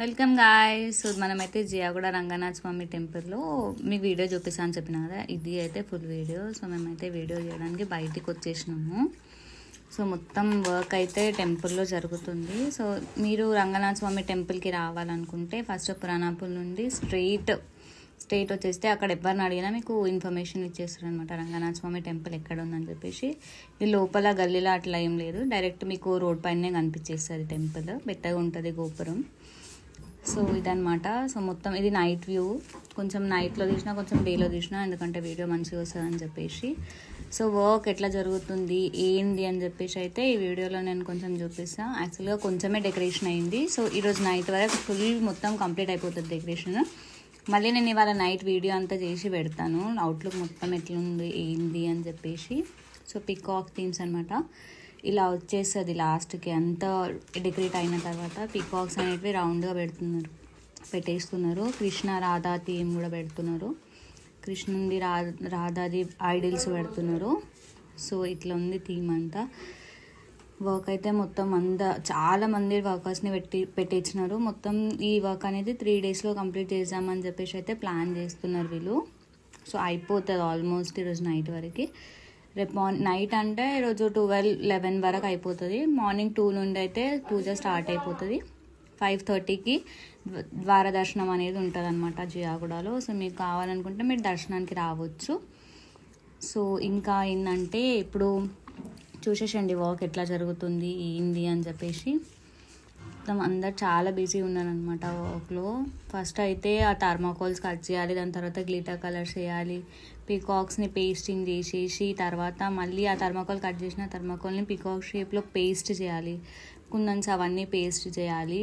Welcome guys. So మనమైతే జియాగూడ రంగనాథ స్వామి టెంపుల్లో మీకు వీడియో చూపిస్తాను అని చెప్పిన కదా, ఇది అయితే ఫుల్ వీడియో. సో మేమైతే వీడియో చేయడానికి బయటికి వచ్చేసినాము. సో మొత్తం వర్క్ అయితే టెంపుల్లో జరుగుతుంది. సో మీరు రంగనాథ స్వామి టెంపుల్కి రావాలనుకుంటే ఫస్ట్ పురాణాపూర్ నుండి స్ట్రైట్ వచ్చేస్తే అక్కడ ఎవరిని అడిగినా మీకు ఇన్ఫర్మేషన్ ఇచ్చేస్తారు అనమాట. రంగనాథ స్వామి టెంపుల్ ఎక్కడ ఉందని చెప్పేసి. ఇది లోపల గల్లీలో అట్లా ఏం లేదు, డైరెక్ట్ మీకు రోడ్ పైనే కనిపించేస్తుంది టెంపుల్. పెద్దగా ఉంటుంది గోపురం. సో ఇదనమాట. సో మొత్తం ఇది నైట్ వ్యూ. కొంచెం నైట్లో తీసినా కొంచెం డేలో తీసినా, ఎందుకంటే వీడియో మంచిగా వస్తుందని చెప్పేసి. సో వర్క్ ఎట్లా జరుగుతుంది ఏంది అని చెప్పేసి అయితే ఈ వీడియోలో నేను కొంచెం చూపిస్తాను. యాక్చువల్గా కొంచెమే డెకరేషన్ అయింది. సో ఈరోజు నైట్ వరకు ఫుల్ మొత్తం కంప్లీట్ అయిపోతుంది డెకరేషన్. మళ్ళీ నేను ఇవాళ నైట్ వీడియో అంతా చేసి పెడతాను, అవుట్లుక్ మొత్తం ఎట్లుంది ఏంది అని చెప్పేసి. సో పికాక్ థీమ్స్ అనమాట. ఇలా వచ్చేస్తుంది లాస్ట్కి అంతా డెకరేట్ అయిన తర్వాత. పికాక్స్ అనేటివి రౌండ్గా పెట్టేస్తున్నారు. కృష్ణ రాధా థీమ్ కూడా పెడుతున్నారు. కృష్ణుంది రాధాది ఐడిల్స్ పెడుతున్నారు. సో ఇట్లా ఉంది థీమ్ అంతా. వర్క్ అయితే మొత్తం చాలా మంది వర్కర్స్ని పెట్టించినారు. మొత్తం ఈ వర్క్ అనేది 3 daysలో కంప్లీట్ చేద్దామని చెప్పేసి అయితే ప్లాన్ చేస్తున్నారు వీళ్ళు. సో అయిపోతుంది ఆల్మోస్ట్ ఈరోజు నైట్ వరకు. రేపు నైట్ అంటే ఈరోజు 12-11 వరకు అయిపోతుంది. మార్నింగ్ 2 నుండి అయితే పూజ స్టార్ట్ అయిపోతుంది. 5:30కి ద్వార దర్శనం అనేది ఉంటుంది అనమాట జియాగూడలో. సో మీకు కావాలనుకుంటే మీరు దర్శనానికి రావచ్చు. సో ఇంకా ఏంటంటే ఇప్పుడు చూసేసండి వర్క్ ఎట్లా జరుగుతుంది ఏంది అని చెప్పేసి. మొత్తం అందరు చాలా బిజీ ఉన్నారనమాట వర్క్లో. ఫస్ట్ అయితే ఆ థర్మాకోల్స్ కట్ చేయాలి, దాని తర్వాత గ్లిటర్ కలర్స్ వేయాలి, పీకాక్స్ని పేస్టింగ్ చేసేసి తర్వాత మళ్ళీ ఆ థర్మాకోల్ కట్ చేసిన థర్మాకోల్ని పీకాక్ షేప్లో పేస్ట్ చేయాలి, కుందన్స్ అవన్నీ పేస్ట్ చేయాలి.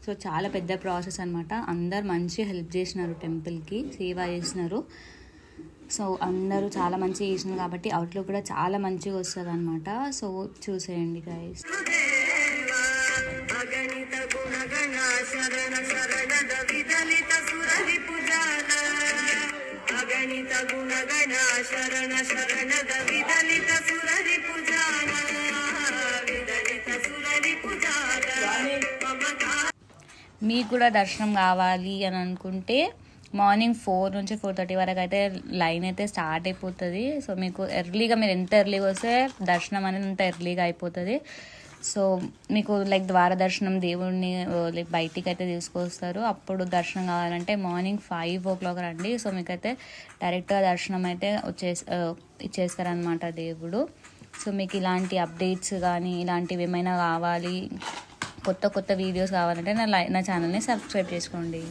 సో చాలా పెద్ద ప్రాసెస్ అనమాట. అందరు మంచి హెల్ప్ చేసినారు, టెంపుల్కి సేవ చేసినారు. సో అందరూ చాలా మంచిగా చేసినారు కాబట్టి అవుట్లుక్ కూడా చాలా మంచిగా వస్తుంది అనమాట. సో చూసేయండి గైస్. మీకు కూడా దర్శనం కావాలి అని అనుకుంటే మార్నింగ్ 4 నుంచి 4:30 వరకు అయితే లైన్ అయితే స్టార్ట్ అయిపోతుంది. సో మీకు ఎర్లీగా, మీరు ఎంత ఎర్లీగా వస్తే దర్శనం అనేది అంత ఎర్లీగా అయిపోతుంది. సో మీకు లైక్ ద్వార దర్శనం దేవుడిని లైక్ బయటికి అయితే తీసుకొస్తారు. అప్పుడు దర్శనం కావాలంటే మార్నింగ్ 5 o'clock రండి. సో మీకైతే డైరెక్ట్గా దర్శనం అయితే ఇచ్చేస్తారనమాట దేవుడు. సో మీకు ఇలాంటి అప్డేట్స్ కానీ ఇలాంటివి ఏమైనా కావాలి, కొత్త వీడియోస్ కావాలంటే నా ఛానల్ని సబ్స్క్రైబ్ చేసుకోండి.